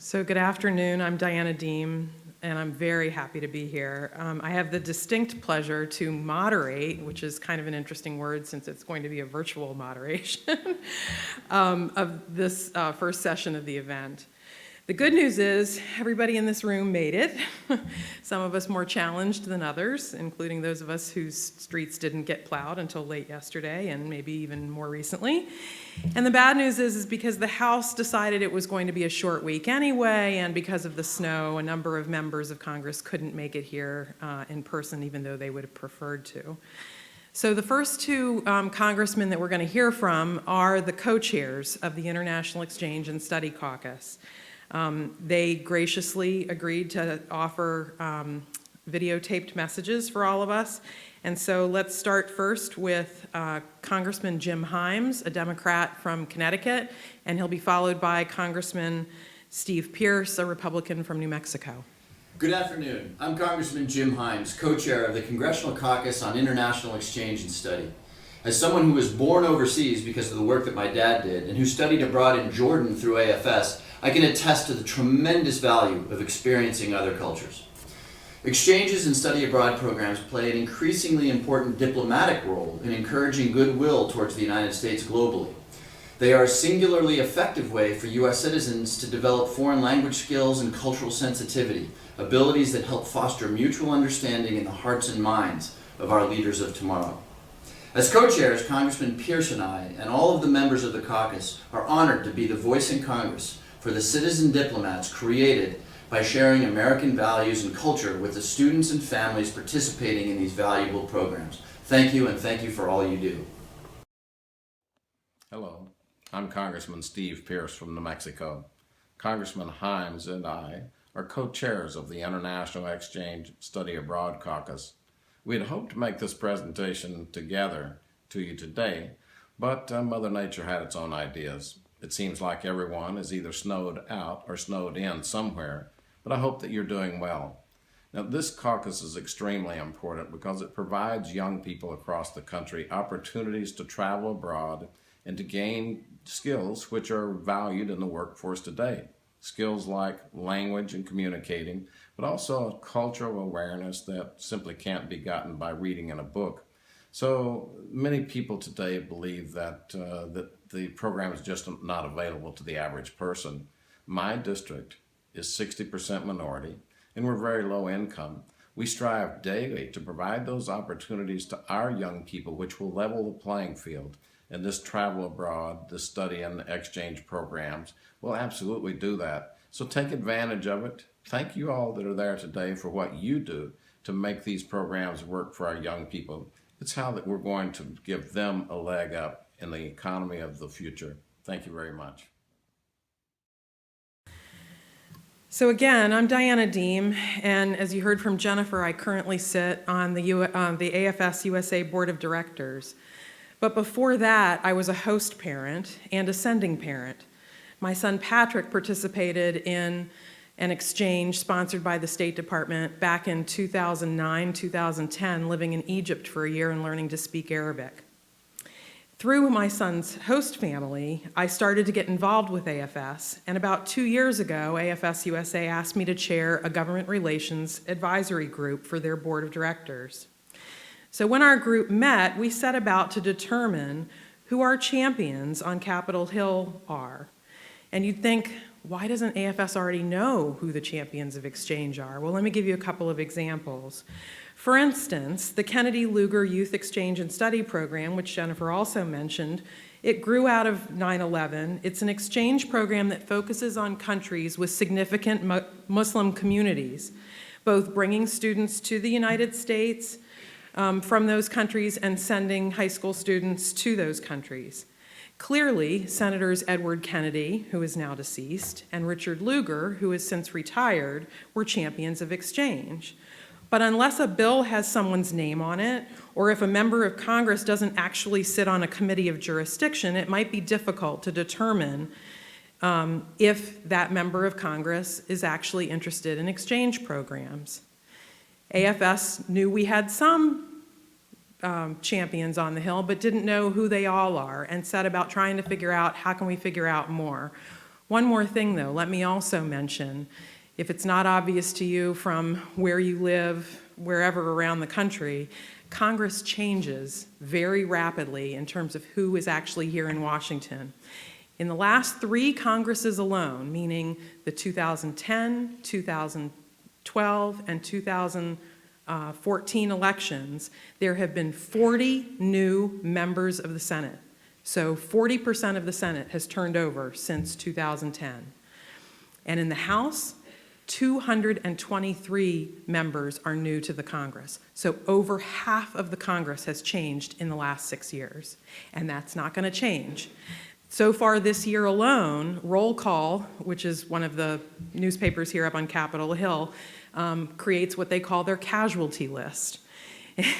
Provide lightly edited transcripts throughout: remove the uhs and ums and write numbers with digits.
So good afternoon. I'm Diana Deem, and I'm very happy to be here. I have the distinct pleasure to moderate, which is kind of an interesting word since it's going to be a virtual moderation, of this first session of the event. The good news is everybody in this room made it. Some of us more challenged than others, including those of us whose streets didn't get plowed until late yesterday and maybe even more recently. And the bad news is because the House decided it was going to be a short week anyway, and because of the snow, a number of members of Congress couldn't make it here in person, even though they would have preferred to. So the first two congressmen that we're going to hear from are the co-chairs of the International Exchange and Study Caucus. They graciously agreed to offer videotaped messages for all of us. And so let's start first with Congressman Jim Himes, a Democrat from Connecticut, and he'll be followed by Congressman Steve Pearce, a Republican from New Mexico. Good afternoon. I'm Congressman Jim Himes, co-chair of the Congressional Caucus on International Exchange and Study. As someone who was born overseas because of the work that my dad did and who studied abroad in Jordan through AFS, I can attest to the tremendous value of experiencing other cultures. Exchanges and study abroad programs play an increasingly important diplomatic role in encouraging goodwill towards the United States globally. They are a singularly effective way for U.S. citizens to develop foreign language skills and cultural sensitivity, abilities that help foster mutual understanding in the hearts and minds of our leaders of tomorrow. As co-chairs, Congressman Pearce and I, and all of the members of the caucus, are honored to be the voice in Congress for the citizen diplomats created by sharing American values and culture with the students and families participating in these valuable programs. Thank you, and thank you for all you do. Hello, I'm Congressman Steve Pearce from New Mexico. Congressman Himes and I are co-chairs of the International Exchange Study Abroad Caucus. We had hoped to make this presentation together to you today, but Mother Nature had its own ideas. It seems like everyone is either snowed out or snowed in somewhere, but I hope that you're doing well. Now, this caucus is extremely important because it provides young people across the country opportunities to travel abroad and to gain skills which are valued in the workforce today. Skills like language and communicating, but also a cultural awareness that simply can't be gotten by reading in a book. So many people today believe that the program is just not available to the average person. My district is 60% minority, and we're very low income. We strive daily to provide those opportunities to our young people, which will level the playing field. And this travel abroad, this study and exchange programs will absolutely do that. So take advantage of it. Thank you all that are there today for what you do to make these programs work for our young people. It's how that we're going to give them a leg up in the economy of the future. Thank you very much. So again, I'm Diana Deem, and as you heard from Jennifer, I currently sit on the AFS-USA Board of Directors. But before that, I was a host parent and a sending parent. My son Patrick participated in an exchange sponsored by the State Department back in 2009, 2010, living in Egypt for a year and learning to speak Arabic. Through my son's host family, I started to get involved with AFS, and about 2 years ago, AFS-USA asked me to chair a government relations advisory group for their board of directors. So when our group met, we set about to determine who our champions on Capitol Hill are. And you'd think, why doesn't AFS already know who the champions of exchange are? Well, let me give you a couple of examples. For instance, the Kennedy Lugar Youth Exchange and Study Program, which Jennifer also mentioned, it grew out of 9/11. It's an exchange program that focuses on countries with significant Muslim communities, both bringing students to the United States from those countries and sending high school students to those countries. Clearly, Senators Edward Kennedy, who is now deceased, and Richard Lugar, who has since retired, were champions of exchange. But unless a bill has someone's name on it, or if a member of Congress doesn't actually sit on a committee of jurisdiction, it might be difficult to determine if that member of Congress is actually interested in exchange programs. AFS knew we had some champions on the Hill, but didn't know who they all are, and set about trying to figure out how can we figure out more. One more thing, though, let me also mention, if it's not obvious to you from where you live, wherever around the country, Congress changes very rapidly in terms of who is actually here in Washington. In the last 3 Congresses alone, meaning the 2010, 2012, and 2014 elections, there have been 40 new members of the Senate. So 40% of the Senate has turned over since 2010. And in the House, 223 members are new to the Congress. So over half of the Congress has changed in the last 6 years, and that's not going to change. So far this year alone, Roll Call, which is one of the newspapers here up on Capitol Hill, creates what they call their casualty list.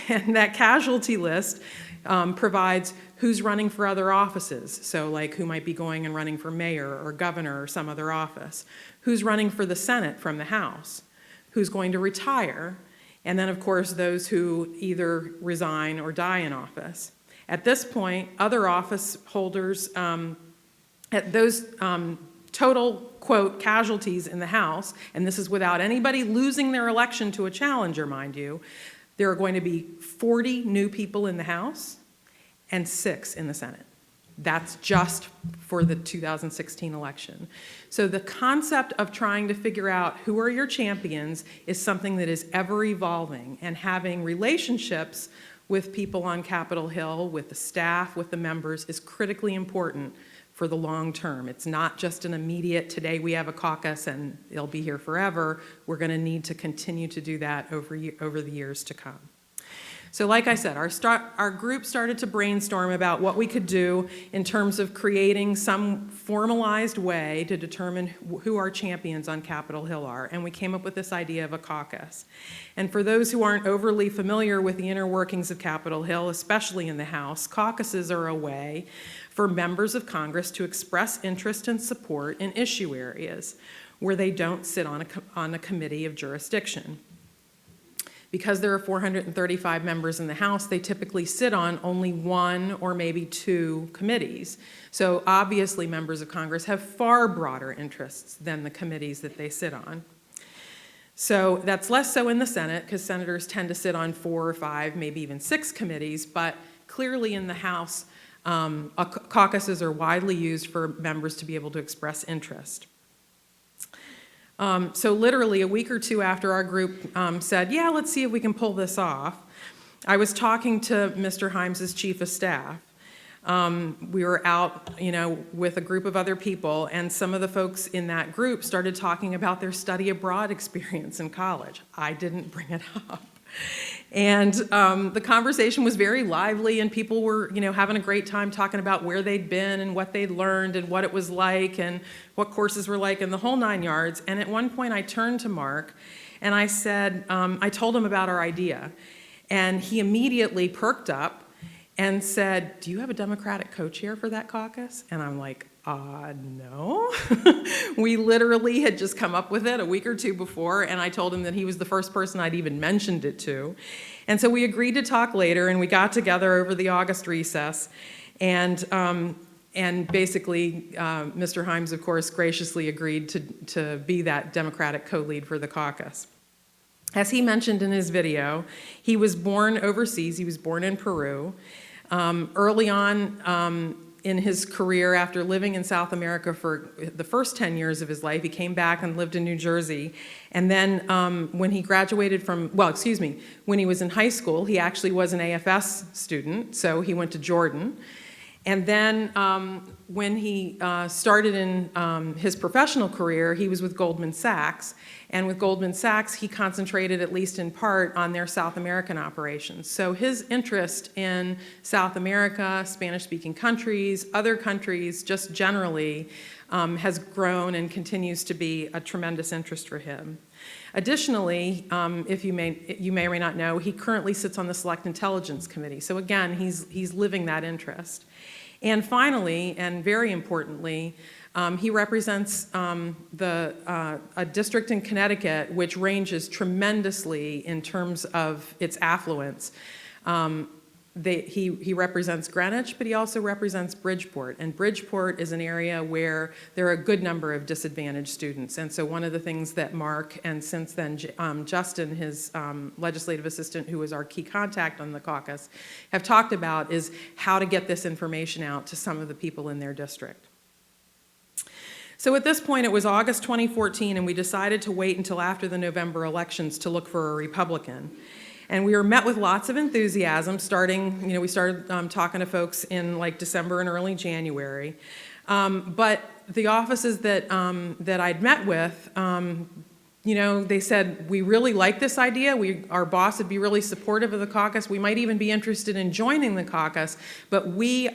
And that casualty list provides who's running for other offices, so like who might be going and running for mayor or governor or some other office, who's running for the Senate from the House, who's going to retire, and then of course those who either resign or die in office. At this point, other office holders, at those total, quote, casualties in the House, and this is without anybody losing their election to a challenger, mind you, there are going to be 40 new people in the House and 6 in the Senate. That's just for the 2016 election. So the concept of trying to figure out who are your champions is something that is ever evolving, and having relationships with people on Capitol Hill, with the staff, with the members, is critically important for the long term. It's not just an immediate, today we have a caucus and it'll be here forever. We're going to need to continue to do that over the years to come. So like I said, our group started to brainstorm about what we could do in terms of creating some formalized way to determine who our champions on Capitol Hill are, and we came up with this idea of a caucus. And for those who aren't overly familiar with the inner workings of Capitol Hill, especially in the House, caucuses are a way for members of Congress to express interest and support in issue areas where they don't sit on a committee of jurisdiction. Because there are 435 members in the House, they typically sit on only 1 or maybe 2 committees. So obviously members of Congress have far broader interests than the committees that they sit on. So that's less so in the Senate, because senators tend to sit on 4 or 5, maybe even 6 committees, but clearly in the House, caucuses are widely used for members to be able to express interest. So literally a week or 2 after our group said, yeah, let's see if we can pull this off, I was talking to Mr. Himes' chief of staff. We were out, with a group of other people, and some of the folks in that group started talking about their study abroad experience in college. I didn't bring it up. And the conversation was very lively, and people were, having a great time talking about where they'd been and what they'd learned and what it was like and what courses were like and the whole 9 yards. And at one point I turned to Mark and I said, I told him about our idea. And he immediately perked up and said, do you have a Democratic co-chair for that caucus? And I'm like, no. We literally had just come up with it a week or 2 before, and I told him that he was the first person I'd even mentioned it to. And so we agreed to talk later, and we got together over the August recess, and basically Mr. Himes, of course, graciously agreed to be that Democratic co-lead for the caucus. As he mentioned in his video, he was born overseas. He was born in Peru. Early on in his career, after living in South America for the first 10 years of his life, he came back and lived in New Jersey. And then when he graduated when he was in high school, he actually was an AFS student, so he went to Jordan. And then when he started in his professional career, he was with Goldman Sachs. And with Goldman Sachs, he concentrated, at least in part, on their South American operations. So his interest in South America, Spanish-speaking countries, other countries, just generally, has grown and continues to be a tremendous interest for him. Additionally, if you may or may not know, he currently sits on the Select Intelligence Committee. So again, he's living that interest. And finally, and very importantly, he represents a district in Connecticut which ranges tremendously in terms of its affluence. he represents Greenwich, but he also represents Bridgeport. And Bridgeport is an area where there are a good number of disadvantaged students. And so one of the things that Mark, and since then Justin, his legislative assistant, who is our key contact on the caucus, have talked about is how to get this information out to some of the people in their district. So at this point, it was August 2014, and we decided to wait until after the November elections to look for a Republican. And we were met with lots of enthusiasm starting, we started talking to folks in like December and early January. But the offices that I'd met with, they said, we really like this idea. Our boss would be really supportive of the caucus. We might even be interested in joining the caucus, but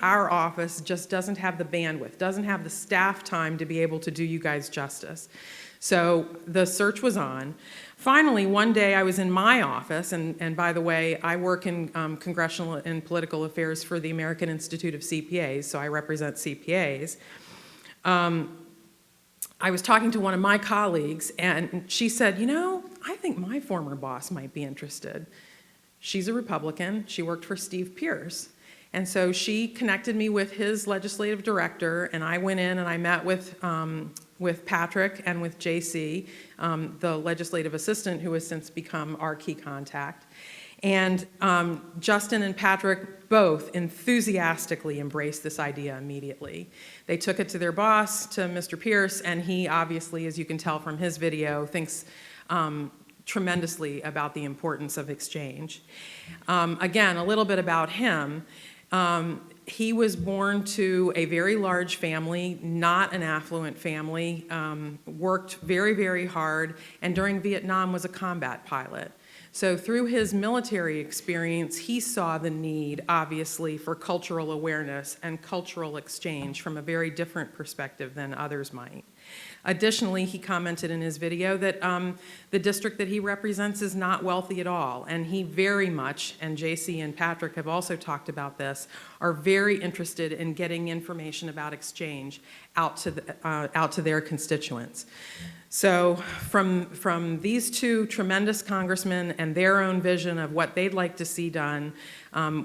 our office just doesn't have the bandwidth, doesn't have the staff time to be able to do you guys justice. So the search was on. Finally, one day I was in my office, and by the way, I work in congressional and political affairs for the American Institute of CPAs, so I represent CPAs. I was talking to one of my colleagues, and she said, I think my former boss might be interested. She's a Republican. She worked for Steve Pearce. And so she connected me with his legislative director, and I went in and I met with Patrick and with JC, the legislative assistant who has since become our key contact. And Justin and Patrick both enthusiastically embraced this idea immediately. They took it to their boss, to Mr. Pearce, and he obviously, as you can tell from his video, thinks tremendously about the importance of exchange. Again, a little bit about him. He was born to a very large family, not an affluent family, worked very, very hard, and during Vietnam was a combat pilot. So through his military experience, he saw the need, obviously, for cultural awareness and cultural exchange from a very different perspective than others might. Additionally, he commented in his video that the district that he represents is not wealthy at all, and he very much, and JC and Patrick have also talked about this, are very interested in getting information about exchange out to their constituents. So from these two tremendous congressmen and their own vision of what they'd like to see done,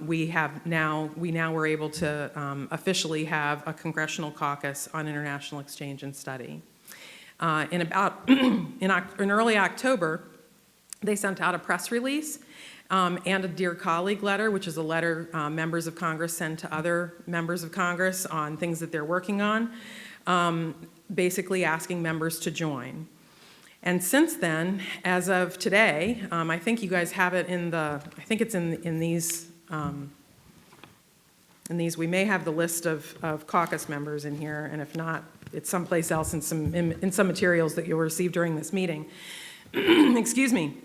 we now were able to officially have a Congressional Caucus on International Exchange and Study. In early October, they sent out a press release and a Dear Colleague letter, which is a letter members of Congress send to other members of Congress on things that they're working on, basically asking members to join. And since then, as of today, I think you guys have it I think it's in these, we may have the list of caucus members in here, and if not, it's someplace else in some materials that you'll receive during this meeting. Excuse me.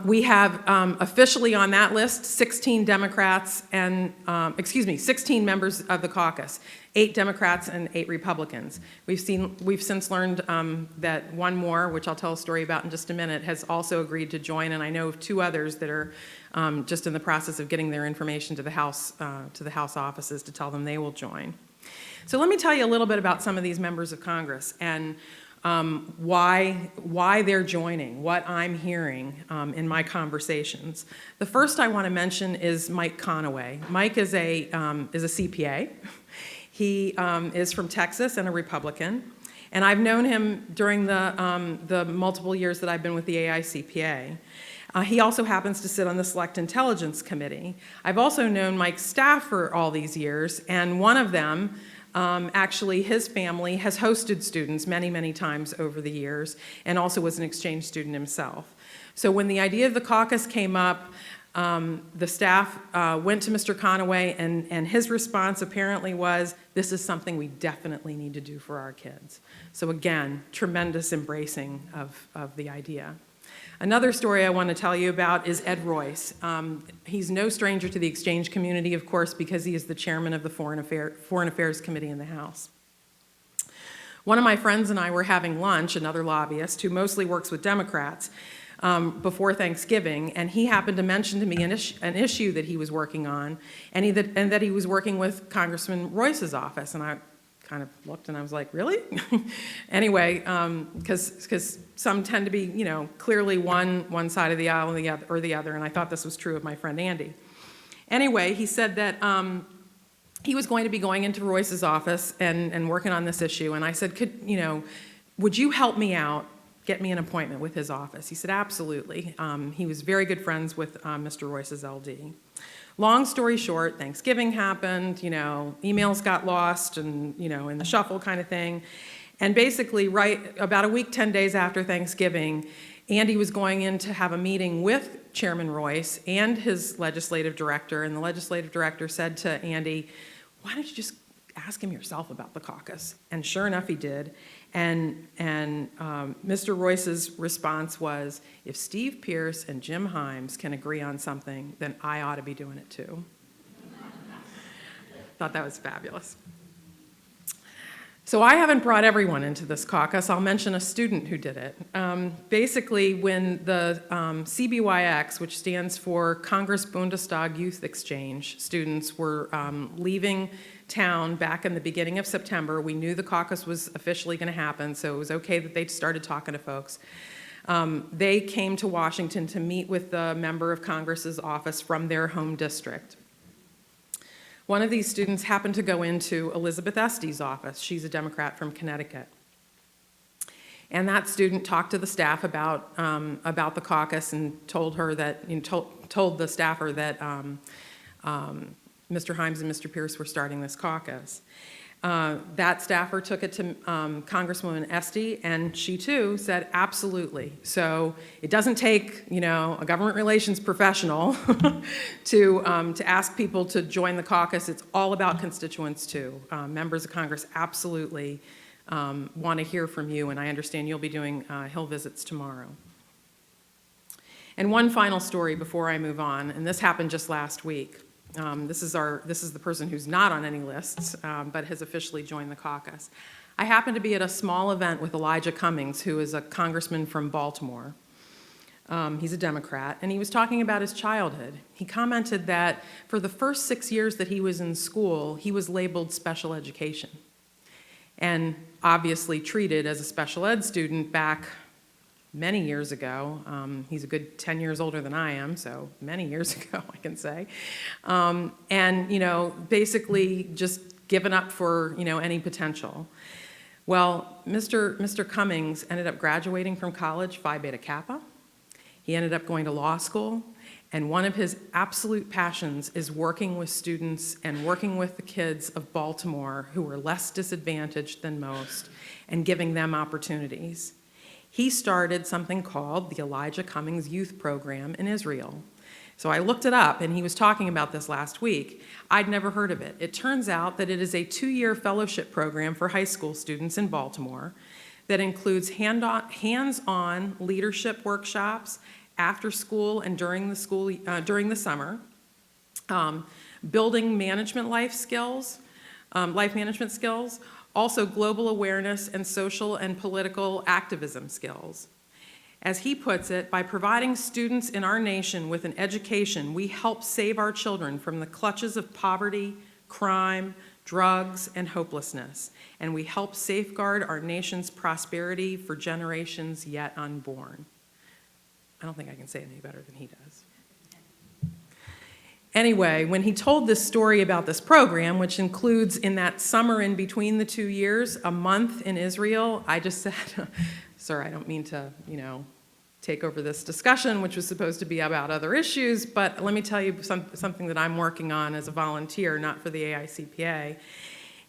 We have officially on that list 16 Democrats and, 16 members of the caucus, 8 Democrats and 8 Republicans. We've since learned that one more, which I'll tell a story about in just a minute, has also agreed to join, and I know of 2 others that are just in the process of getting their information to the House offices to tell them they will join. So let me tell you a little bit about some of these members of Congress and why they're joining, what I'm hearing in my conversations. The first I want to mention is Mike Conaway. Mike is a CPA. He is from Texas and a Republican, and I've known him during the multiple years that I've been with the AICPA. He also happens to sit on the Select Intelligence Committee. I've also known Mike's staff for all these years, and one of them, actually, his family has hosted students many, many times over the years and also was an exchange student himself. So when the idea of the caucus came up, the staff went to Mr. Conaway, and his response apparently was, this is something we definitely need to do for our kids. So again, tremendous embracing of the idea. Another story I want to tell you about is Ed Royce. He's no stranger to the exchange community, of course, because he is the chairman of the Foreign Affairs Committee in the House. One of my friends and I were having lunch, another lobbyist who mostly works with Democrats, before Thanksgiving, and he happened to mention to me an issue that he was working on, and that he was working with Congressman Royce's office, and I kind of looked and I was like, really? Anyway, because some tend to be, clearly one side of the aisle or the other, and I thought this was true of my friend Andy. Anyway, he said that he was going to be going into Royce's office and working on this issue. And I said, would you help me out, get me an appointment with his office? He said, absolutely. He was very good friends with Mr. Royce's LD. Long story short, Thanksgiving happened, emails got lost and, in the shuffle kind of thing. And basically, right about a week, 10 days after Thanksgiving, Andy was going in to have a meeting with Chairman Royce and his legislative director, and the legislative director said to Andy, why don't you just ask him yourself about the caucus? And sure enough, he did. And Mr. Royce's response was, if Steve Pearce and Jim Himes can agree on something, then I ought to be doing it too. Thought that was fabulous. So I haven't brought everyone into this caucus. I'll mention a student who did it. Basically, when the CBYX, which stands for Congress Bundestag Youth Exchange, students were leaving town back in the beginning of September, we knew the caucus was officially going to happen, so it was okay that they started talking to folks. They came to Washington to meet with the member of Congress's office from their home district. One of these students happened to go into Elizabeth Este's office. She's a Democrat from Connecticut. And that student talked to the staff about the caucus and told her that, told the staffer that Mr. Himes and Mr. Pearce were starting this caucus. That staffer took it to Congresswoman Este, and she too said absolutely. So it doesn't take, a government relations professional to ask people to join the caucus. It's all about constituents too. Members of Congress absolutely want to hear from you, and I understand you'll be doing Hill visits tomorrow. And one final story before I move on, and this happened just last week. This is the person who's not on any lists, but has officially joined the caucus. I happened to be at a small event with Elijah Cummings, who is a congressman from Baltimore. He's a Democrat, and he was talking about his childhood. He commented that for the first 6 years that he was in school, he was labeled special education, and obviously treated as a special ed student back many years ago. He's a good 10 years older than I am, so many years ago, I can say. And, basically just given up for, any potential. Well, Mr. Cummings ended up graduating from college Phi Beta Kappa. He ended up going to law school, and one of his absolute passions is working with students and working with the kids of Baltimore who were less disadvantaged than most and giving them opportunities. He started something called the Elijah Cummings Youth Program in Israel. So I looked it up, and he was talking about this last week. I'd never heard of it. It turns out that it is a 2-year fellowship program for high school students in Baltimore that includes hands-on leadership workshops after school and during the summer, building life management skills, also global awareness and social and political activism skills. As he puts it, by providing students in our nation with an education, we help save our children from the clutches of poverty, crime, drugs, and hopelessness, and we help safeguard our nation's prosperity for generations yet unborn. I don't think I can say it any better than he does. Anyway, when he told this story about this program, which includes in that summer in between the 2 years, a month in Israel, I just said, sir, I don't mean to, take over this discussion, which was supposed to be about other issues, but let me tell you something that I'm working on as a volunteer, not for the AICPA,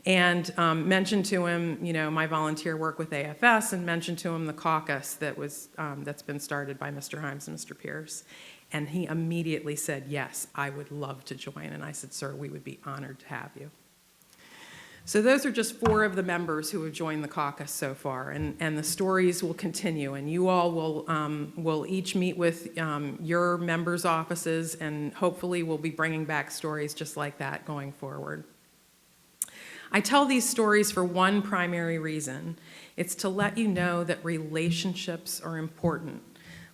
and mentioned to him, my volunteer work with AFS, and mentioned to him the caucus that's been started by Mr. Himes and Mr. Pearce. And he immediately said, yes, I would love to join. And I said, sir, we would be honored to have you. So those are just 4 of the members who have joined the caucus so far. And the stories will continue. And you all will each meet with your members' offices, and hopefully we'll be bringing back stories just like that going forward. I tell these stories for one primary reason. It's to let you know that relationships are important.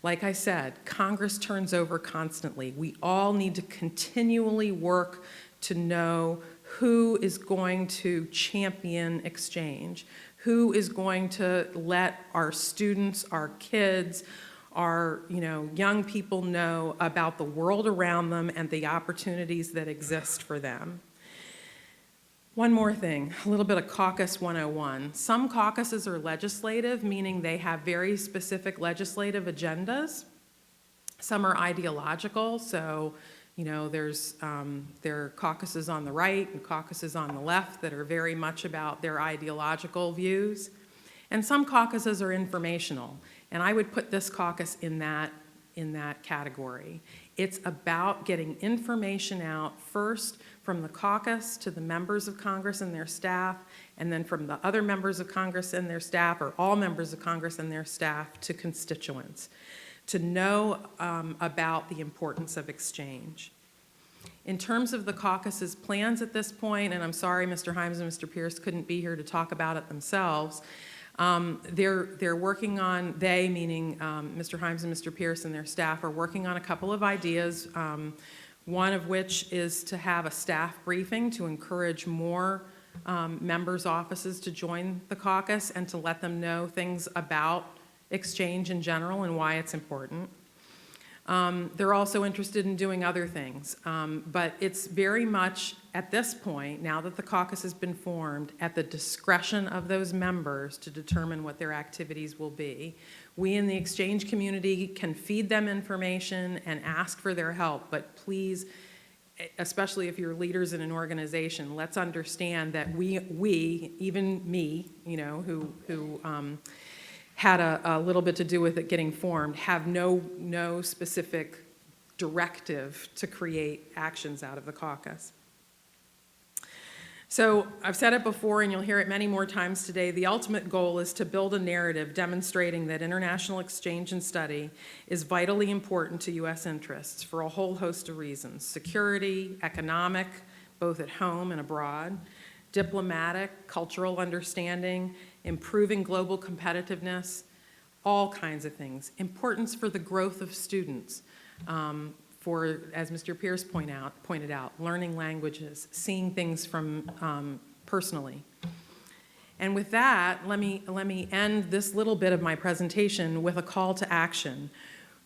Like I said, Congress turns over constantly. We all need to continually work to know who is going to champion exchange, who is going to let our students, our kids, our young people know about the world around them and the opportunities that exist for them. One more thing, a little bit of Caucus 101. Some caucuses are legislative, meaning they have very specific legislative agendas. Some are ideological, so there are caucuses on the right and caucuses on the left that are very much about their ideological views. And some caucuses are informational, and I would put this caucus in that category. It's about getting information out first from the caucus to the members of Congress and their staff, and then from the other members of Congress and their staff, or all members of Congress and their staff, to constituents, to know about the importance of exchange. In terms of the caucus's plans at this point, and I'm sorry Mr. Himes and Mr. Pearce couldn't be here to talk about it themselves, they're working on, they meaning Mr. Himes and Mr. Pearce and their staff are working on a couple of ideas, one of which is to have a staff briefing to encourage more members' offices to join the caucus and to let them know things about exchange in general and why it's important. They're also interested in doing other things, but it's very much at this point, now that the caucus has been formed, at the discretion of those members to determine what their activities will be. We in the exchange community can feed them information and ask for their help, but please, especially if you're leaders in an organization, let's understand that we even me, who had a little bit to do with it getting formed, have no specific directive to create actions out of the caucus. So I've said it before, and you'll hear it many more times today, the ultimate goal is to build a narrative demonstrating that international exchange and study is vitally important to U.S. interests for a whole host of reasons: security, economic, both at home and abroad, diplomatic, cultural understanding, improving global competitiveness, all kinds of things. Importance for the growth of students, for, as Mr. Pearce pointed out, learning languages, seeing things from personally. And with that, let me end this little bit of my presentation with a call to action.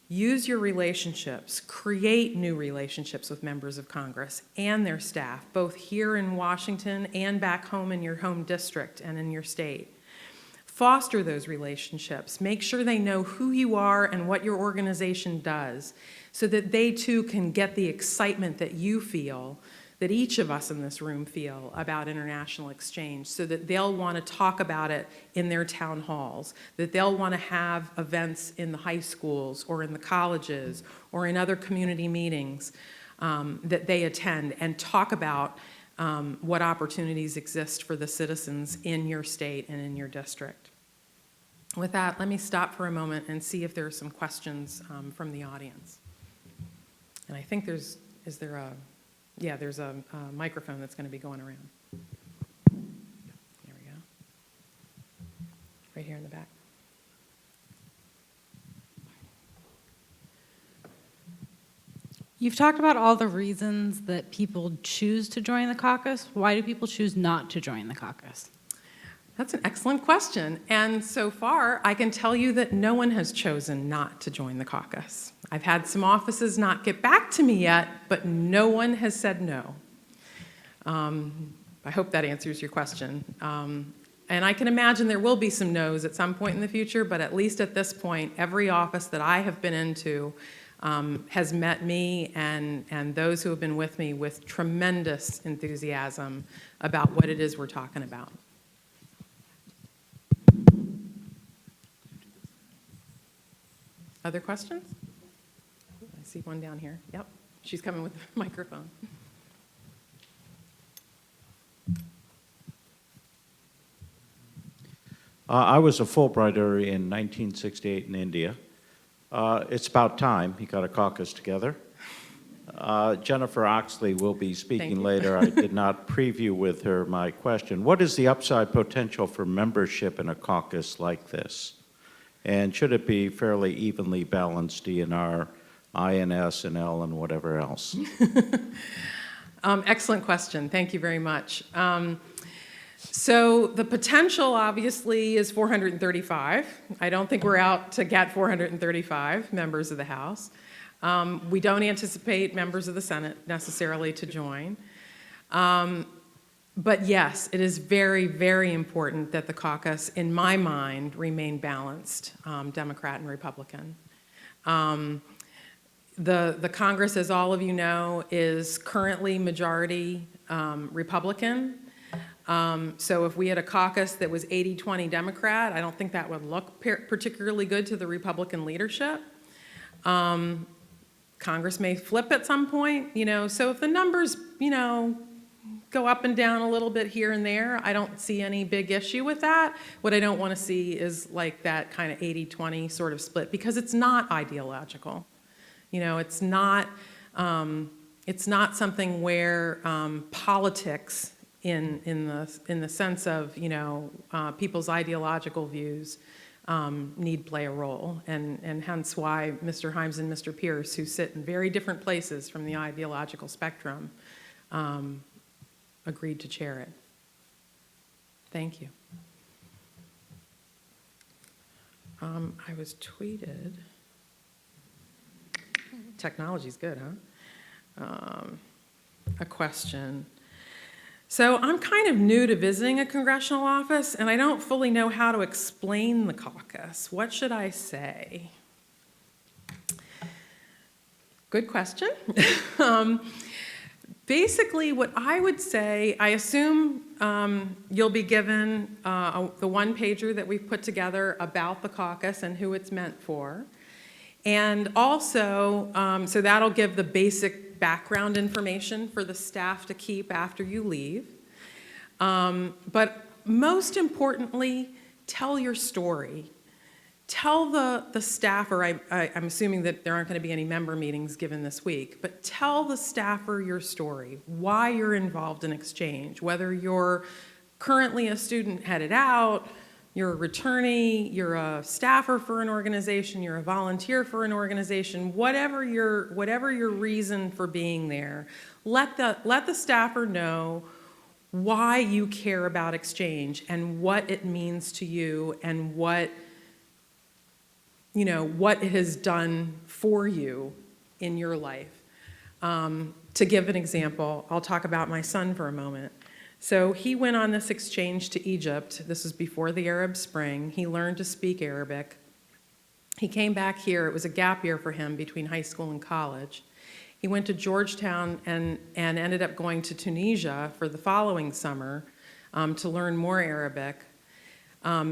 Use your relationships, create new relationships with members of Congress and their staff, both here in Washington and back home in your home district and in your state. Foster those relationships. Make sure they know who you are and what your organization does, so that they too can get the excitement that you feel, that each of us in this room feel about international exchange, so that they'll want to talk about it in their town halls, that they'll want to have events in the high schools or in the colleges or in other community meetings that they attend, and talk about what opportunities exist for the citizens in your state and in your district. With that, let me stop for a moment and see if there are some questions from the audience. And I think there's a microphone that's going to be going around. There we go. Right here in the back. You've talked about all the reasons that people choose to join the caucus. Why do people choose not to join the caucus? That's an excellent question. And so far, I can tell you that no one has chosen not to join the caucus. I've had some offices not get back to me yet, but no one has said no. I hope that answers your question. And I can imagine there will be some no's at some point in the future, but at least at this point, every office that I have been into has met me and those who have been with me with tremendous enthusiasm about what it is we're talking about. Other questions? I see one down here. Yep, she's coming with the microphone. I was a Fulbrighter in 1968 in India. It's about time he got a caucus together. Jennifer Oxley will be speaking later. I did not preview with her my question. What is the upside potential for membership in a caucus like this? And should it be fairly evenly balanced, DNR, INS, and L, and whatever else? Excellent question. Thank you very much. So the potential, obviously, is 435. I don't think we're out to get 435 members of the House. We don't anticipate members of the Senate necessarily to join. But yes, it is very, very important that the caucus, in my mind, remain balanced, Democrat and Republican. The Congress, as all of you know, is currently majority Republican. So if we had a caucus that was 80-20 Democrat, I don't think that would look particularly good to the Republican leadership. Congress may flip at some point, so if the numbers, go up and down a little bit here and there, I don't see any big issue with that. What I don't want to see is like that kind of 80-20 sort of split, because it's not ideological. It's not something where politics in the sense of people's ideological views need play a role, and hence why Mr. Himes and Mr. Pearce, who sit in very different places from the ideological spectrum, agreed to chair it. Thank you. I was tweeted. Technology's good, huh? A question. So I'm kind of new to visiting a congressional office, and I don't fully know how to explain the caucus. What should I say? Good question. Basically, what I would say, I assume you'll be given the one-pager that we've put together about the caucus and who it's meant for. And also, so that'll give the basic background information for the staff to keep after you leave. But most importantly, tell your story. Tell the staffer, I'm assuming that there aren't going to be any member meetings given this week, but tell the staffer your story, why you're involved in exchange, whether you're currently a student headed out, you're a returnee, you're a staffer for an organization, you're a volunteer for an organization, whatever your reason for being there, let the staffer know why you care about exchange and what it means to you and what it has done for you in your life. To give an example, I'll talk about my son for a moment. So he went on this exchange to Egypt. This was before the Arab Spring. He learned to speak Arabic. He came back here. It was a gap year for him between high school and college. He went to Georgetown and ended up going to Tunisia for the following summer to learn more Arabic.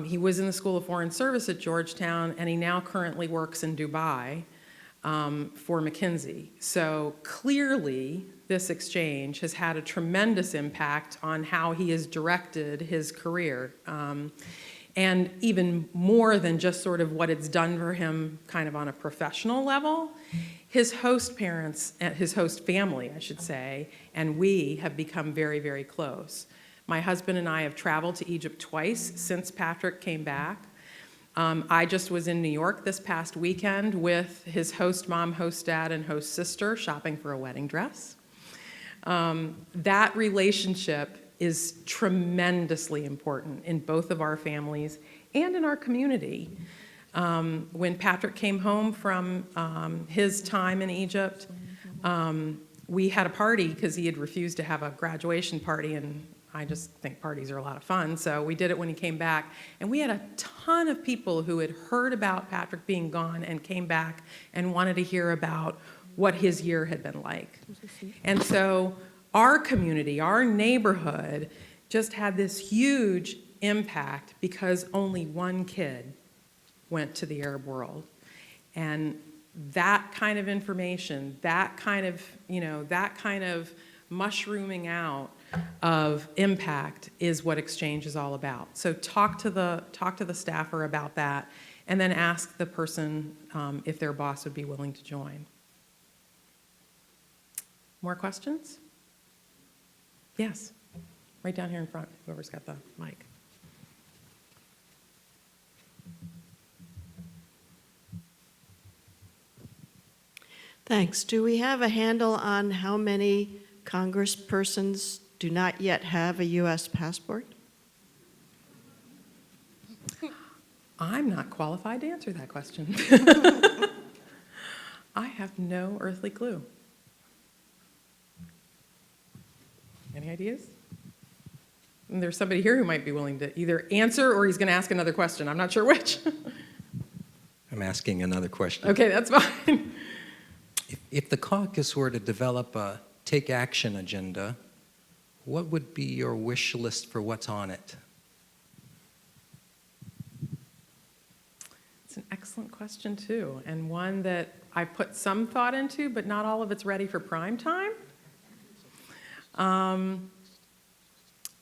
He was in the School of Foreign Service at Georgetown, and he now currently works in Dubai for McKinsey. So clearly, this exchange has had a tremendous impact on how he has directed his career. And even more than just sort of what it's done for him kind of on a professional level, his host parents, his host family, I should say, and we have become very, very close. My husband and I have traveled to Egypt twice since Patrick came back. I just was in New York this past weekend with his host mom, host dad, and host sister shopping for a wedding dress. That relationship is tremendously important in both of our families and in our community. When Patrick came home from his time in Egypt, we had a party because he had refused to have a graduation party, and I just think parties are a lot of fun, so we did it when he came back. And we had a ton of people who had heard about Patrick being gone and came back and wanted to hear about what his year had been like. And so our community, our neighborhood, just had this huge impact because only one kid went to the Arab world. And that kind of information, that kind of mushrooming out of impact is what exchange is all about. So talk to the staffer about that, and then ask the person if their boss would be willing to join. More questions? Yes, right down here in front, whoever's got the mic. Thanks. Do we have a handle on how many congresspersons do not yet have a U.S. passport? I'm not qualified to answer that question. I have no earthly clue. Any ideas? And there's somebody here who might be willing to either answer or he's going to ask another question. I'm not sure which. I'm asking another question. Okay, that's fine. If the caucus were to develop a take action agenda, what would be your wish list for what's on it? It's an excellent question, too, and one that I put some thought into, but not all of it's ready for prime time.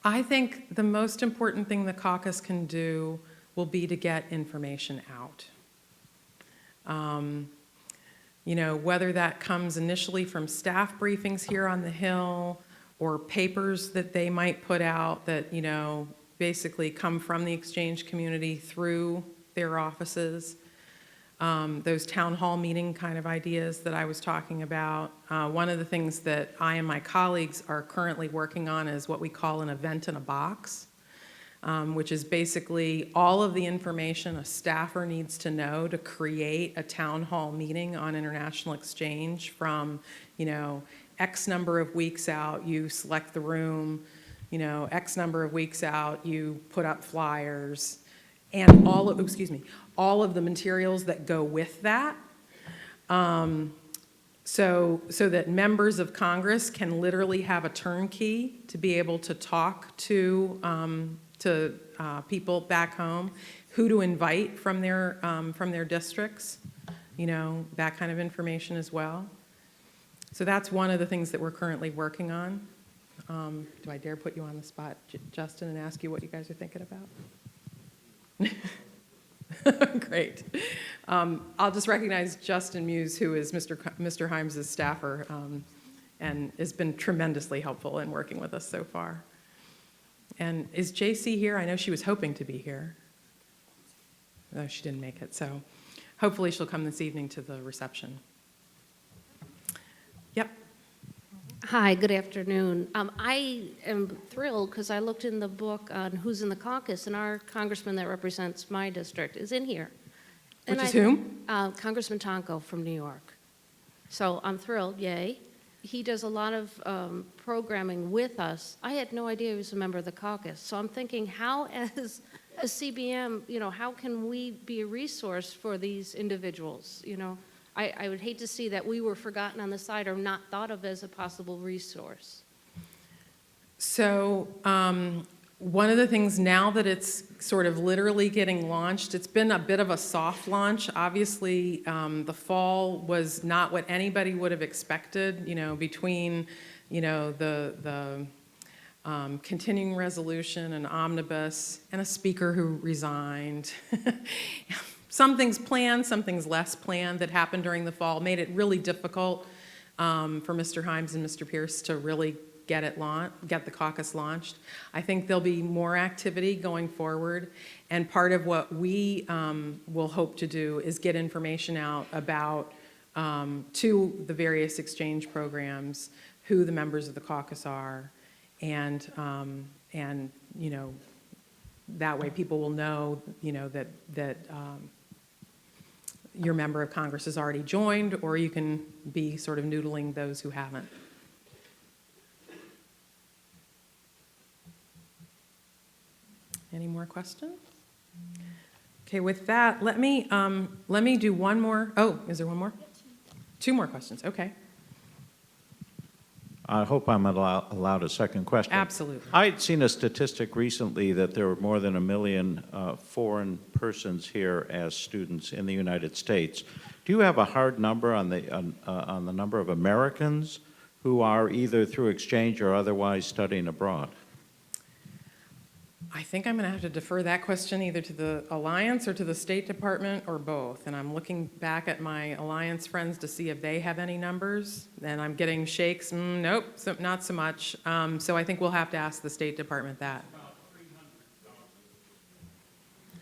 I think the most important thing the caucus can do will be to get information out. You know, whether that comes initially from staff briefings here on the Hill or papers that they might put out that, you know, basically come from the exchange community through their offices. Those town hall meeting kind of ideas that I was talking about. One of the things that I and my colleagues are currently working on is what we call an event in a box, which is basically all of the information a staffer needs to know to create a town hall meeting on international exchange from, you know, X number of weeks out, you select the room, you know, X number of weeks out, you put up flyers, and all of the materials that go with that, so that members of Congress can literally have a turnkey to be able to talk to people back home, who to invite from their districts, you know, that kind of information as well. So that's one of the things that we're currently working on. Do I dare put you on the spot, Justin, and ask you what you guys are thinking about? Great. I'll just recognize Justin Muse, who is Mr. Himes' staffer, and has been tremendously helpful in working with us so far. And is JC here? I know she was hoping to be here. No, she didn't make it, so hopefully she'll come this evening to the reception. Yep. Hi, good afternoon. I am thrilled because I looked in the book on who's in the caucus, and our congressman that represents my district is in here. Which is whom? Congressman Tonko from New York. So I'm thrilled, yay. He does a lot of programming with us. I had no idea he was a member of the caucus. So I'm thinking, how as a CBM, you know, how can we be a resource for these individuals, you know? I would hate to see that we were forgotten on the side or not thought of as a possible resource. So one of the things now that it's sort of literally getting launched, it's been a bit of a soft launch. Obviously, the fall was not what anybody would have expected, you know, between, you know, the continuing resolution and omnibus and a speaker who resigned. Some things planned, some things less planned that happened during the fall made it really difficult for Mr. Himes and Mr. Pearce to really get the caucus launched. I think there'll be more activity going forward, and part of what we will hope to do is get information out about to the various exchange programs, who the members of the caucus are, and you know, that way people will know, you know, that your member of Congress has already joined, or you can be sort of noodling those who haven't. Any more questions? Okay, with that, let me do one more. Oh, is there one more? Two more questions, okay. I hope I'm allowed a second question. Absolutely. I'd seen a statistic recently that there were more than 1 million foreign persons here as students in the United States. Do you have a hard number on the number of Americans who are either through exchange or otherwise studying abroad? I think I'm going to have to defer that question either to the Alliance or to the State Department or both. And I'm looking back at my Alliance friends to see if they have any numbers. And I'm getting shakes. Nope, so not so much. So I think we'll have to ask the State Department that.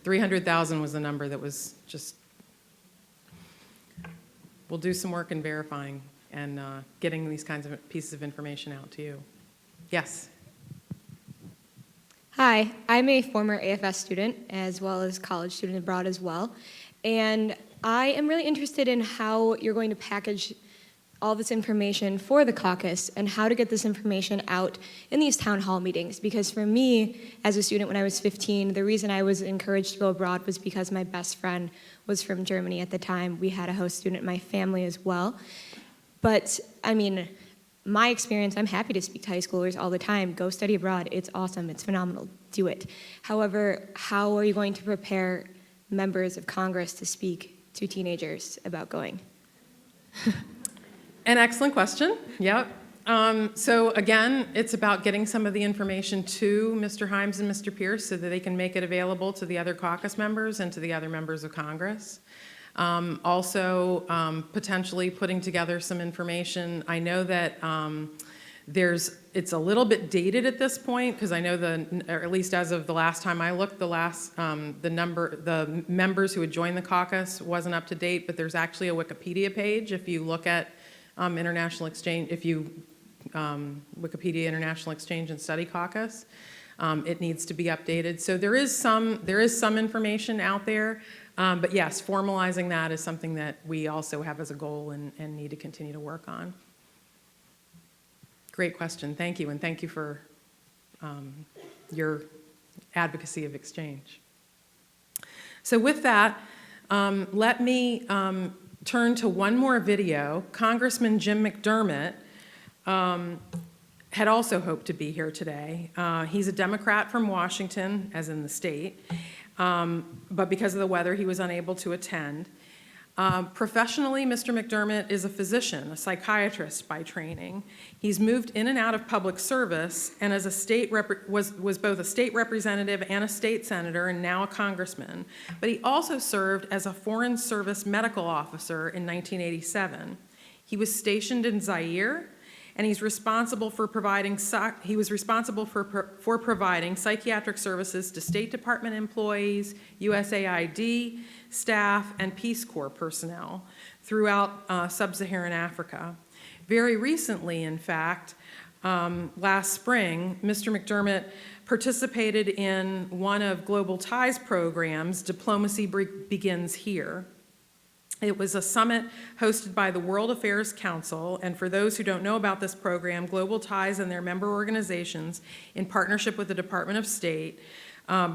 300,000 was the number that was just. We'll do some work in verifying and getting these kinds of pieces of information out to you. Yes. Hi, I'm a former AFS student as well as college student abroad as well. And I am really interested in how you're going to package all this information for the caucus and how to get this information out in these town hall meetings. Because for me, as a student when I was 15, the reason I was encouraged to go abroad was because my best friend was from Germany at the time. We had a host student in my family as well. But, I mean, my experience, I'm happy to speak to high schoolers all the time. Go study abroad. It's awesome. It's phenomenal. Do it. However, how are you going to prepare members of Congress to speak to teenagers about going? An excellent question. Yep. So again, it's about getting some of the information to Mr. Himes and Mr. Pearce so that they can make it available to the other caucus members and to the other members of Congress. Also, potentially putting together some information. I know that it's a little bit dated at this point because I know or at least as of the last time I looked, the members who had joined the caucus wasn't up to date, but there's actually a Wikipedia page if you look at International Exchange, Wikipedia International Exchange and Study Caucus. It needs to be updated. So there is some information out there. But yes, formalizing that is something that we also have as a goal and need to continue to work on. Great question. Thank you. And thank you for your advocacy of exchange. So with that, let me turn to one more video. Congressman Jim McDermott had also hoped to be here today. He's a Democrat from Washington, as in the state. But because of the weather, he was unable to attend. Professionally, Mr. McDermott is a physician, a psychiatrist by training. He's moved in and out of public service and as a was both a state representative and a state senator and now a congressman. But he also served as a Foreign Service medical officer in 1987. He was stationed in Zaire, and he's responsible for providing providing psychiatric services to State Department employees, USAID staff, and Peace Corps personnel throughout sub-Saharan Africa. Very recently, in fact, last spring, Mr. McDermott participated in one of Global Ties programs, Diplomacy Begins Here. It was a summit hosted by the World Affairs Council, and for those who don't know about this program, Global Ties and their member organizations, in partnership with the Department of State,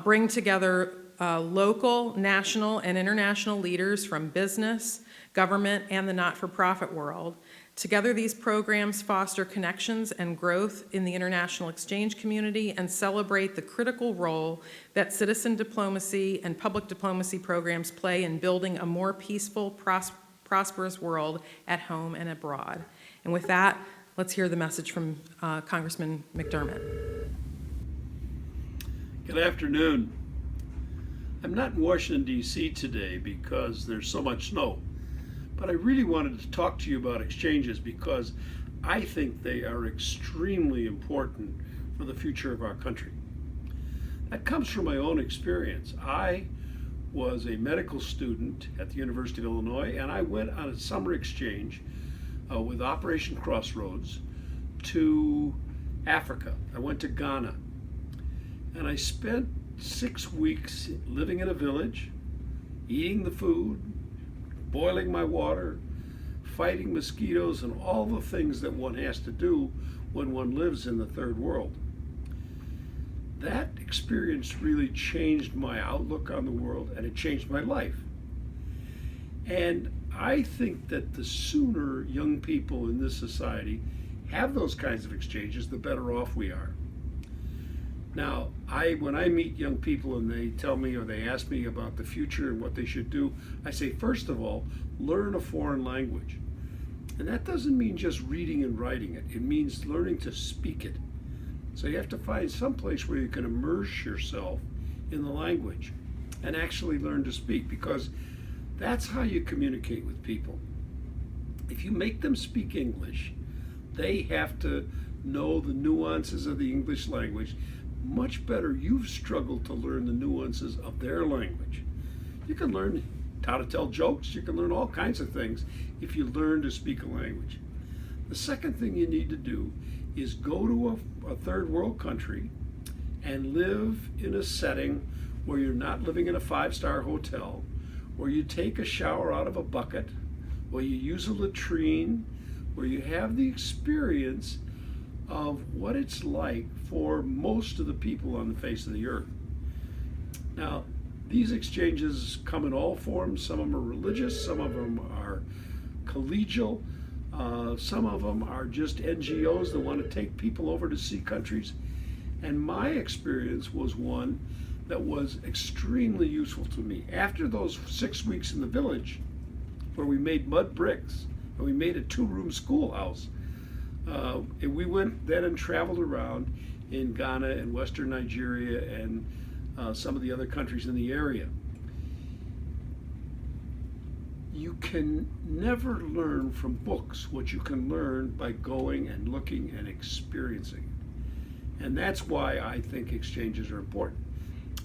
bring together local, national, and international leaders from business, government, and the not-for-profit world. Together, these programs foster connections and growth in the international exchange community and celebrate the critical role that citizen diplomacy and public diplomacy programs play in building a more peaceful, prosperous world at home and abroad. And with that, let's hear the message from Congressman McDermott. Good afternoon. I'm not in Washington, D.C. today because there's so much snow. But I really wanted to talk to you about exchanges because I think they are extremely important for the future of our country. That comes from my own experience. I was a medical student at the University of Illinois, and I went on a summer exchange with Operation Crossroads to Africa. I went to Ghana, and I spent 6 weeks living in a village, eating the food, boiling my water, fighting mosquitoes, and all the things that one has to do when one lives in the third world. That experience really changed my outlook on the world, and it changed my life. And I think that the sooner young people in this society have those kinds of exchanges, the better off we are. Now, when I meet young people and they tell me or they ask me about the future and what they should do, I say, first of all, learn a foreign language. And that doesn't mean just reading and writing it. It means learning to speak it. So you have to find some place where you can immerse yourself in the language and actually learn to speak, because that's how you communicate with people. If you make them speak English, they have to know the nuances of the English language. Much better you've struggled to learn the nuances of their language. You can learn how to tell jokes, you can learn all kinds of things if you learn to speak a language. The second thing you need to do is go to a third world country and live in a setting where you're not living in a 5-star hotel, where you take a shower out of a bucket, where you use a latrine, where you have the experience of what it's like for most of the people on the face of the earth. Now, these exchanges come in all forms. Some of them are religious, some of them are collegial, some of them are just NGOs that want to take people over to see countries. And my experience was one that was extremely useful to me. After those 6 weeks in the village, where we made mud bricks and we made a 2-room schoolhouse, and we went then and traveled around in Ghana and Western Nigeria and some of the other countries in the area. You can never learn from books what you can learn by going and looking and experiencing. And that's why I think exchanges are important.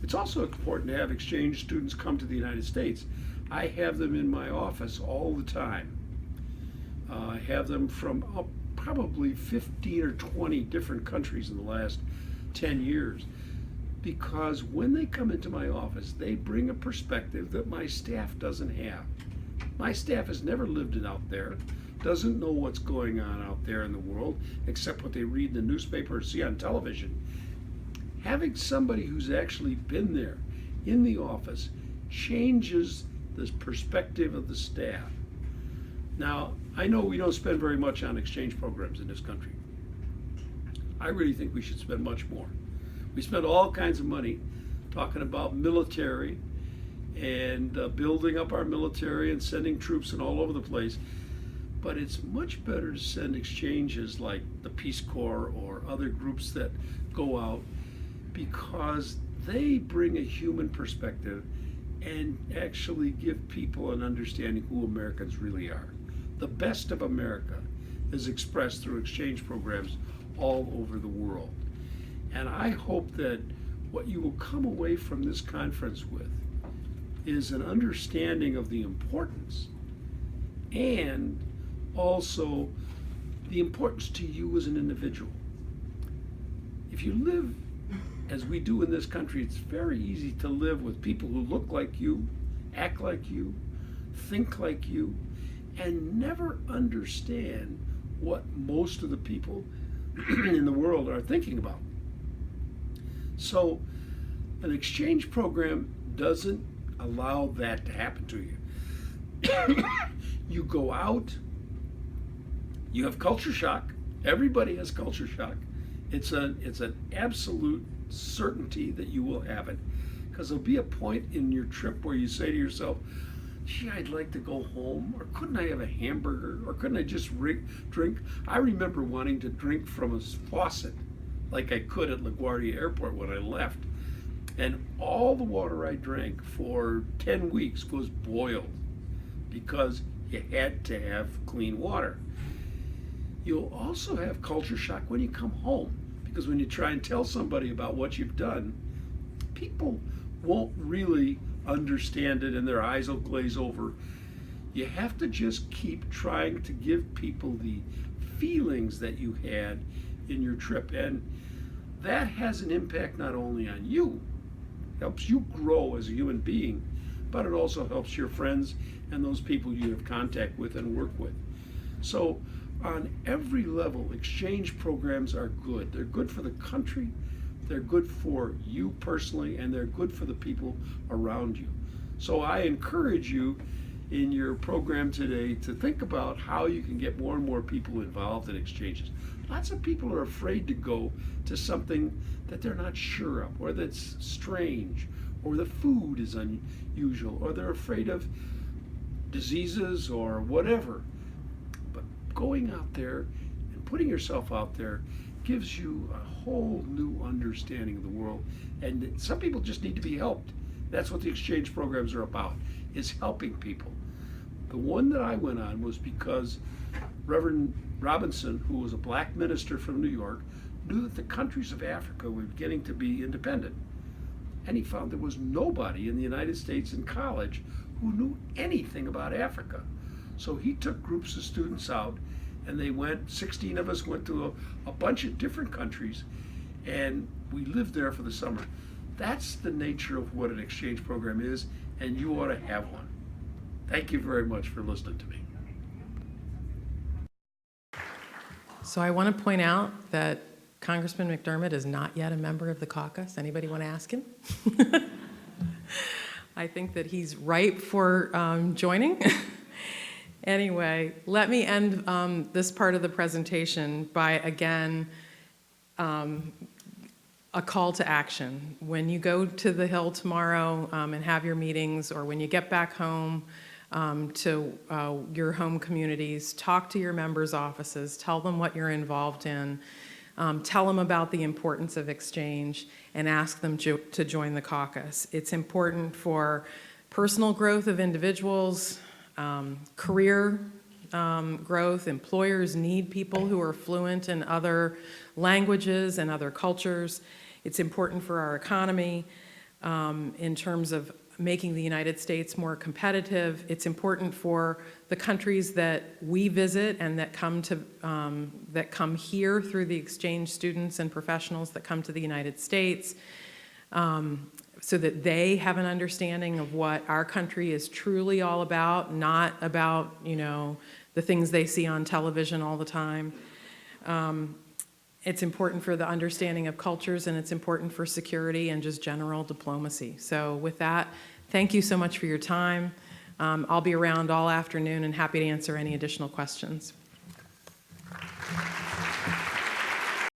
It's also important to have exchange students come to the United States. I have them in my office all the time. I have them from probably 15 or 20 different countries in the last 10 years. Because when they come into my office, they bring a perspective that my staff doesn't have. My staff has never lived it out there, doesn't know what's going on out there in the world, except what they read in the newspaper or see on television. Having somebody who's actually been there in the office changes the perspective of the staff. Now, I know we don't spend very much on exchange programs in this country. I really think we should spend much more. We spend all kinds of money talking about military and building up our military and sending troops in all over the place. But it's much better to send exchanges like the Peace Corps or other groups that go out, because they bring a human perspective and actually give people an understanding who Americans really are. The best of America is expressed through exchange programs all over the world. And I hope that what you will come away from this conference with is an understanding of the importance, and also the importance to you as an individual. If you live as we do in this country, it's very easy to live with people who look like you, act like you, think like you, and never understand what most of the people in the world are thinking about. So an exchange program doesn't allow that to happen to you. You go out, you have culture shock. Everybody has culture shock. It's an absolute certainty that you will have it, because there'll be a point in your trip where you say to yourself, gee, I'd like to go home, or couldn't I have a hamburger, or couldn't I just drink? I remember wanting to drink from a faucet like I could at LaGuardia Airport when I left. And all the water I drank for 10 weeks was boiled, because you had to have clean water. You'll also have culture shock when you come home, because when you try and tell somebody about what you've done, people won't really understand it and their eyes will glaze over. You have to just keep trying to give people the feelings that you had in your trip. And that has an impact not only on you, helps you grow as a human being, but it also helps your friends and those people you have contact with and work with. So on every level, exchange programs are good. They're good for the country, they're good for you personally, and they're good for the people around you. So I encourage you in your program today to think about how you can get more and more people involved in exchanges. Lots of people are afraid to go to something that they're not sure of, or that's strange, or the food is unusual, or they're afraid of diseases or whatever. But going out there and putting yourself out there gives you a whole new understanding of the world. And some people just need to be helped. That's what the exchange programs are about, is helping people. The one that I went on was because Reverend Robinson, who was a black minister from New York, knew that the countries of Africa were beginning to be independent. And he found there was nobody in the United States in college who knew anything about Africa. So he took groups of students out, and they went, 16 of us went to a bunch of different countries, and we live there for the summer. That's the nature of what an exchange program is, and you ought to have one. Thank you very much for listening to me. So I want to point out that Congressman McDermott is not yet a member of the caucus. Anybody want to ask him? I think that he's ripe for joining. Anyway, let me end this part of the presentation by, again, a call to action. When you go to the Hill tomorrow and have your meetings, or when you get back home to your home communities, talk to your members' offices, tell them what you're involved in, tell them about the importance of exchange, and ask them to join the caucus. It's important for personal growth of individuals, career growth. Employers need people who are fluent in other languages and other cultures. It's important for our economy in terms of making the United States more competitive. It's important for the countries that we visit and that come here through the exchange students and professionals that come to the United States, so that they have an understanding of what our country is truly all about, not about, you know, the things they see on television all the time. It's important for the understanding of cultures, and it's important for security and just general diplomacy. So with that, thank you so much for your time. I'll be around all afternoon and happy to answer any additional questions.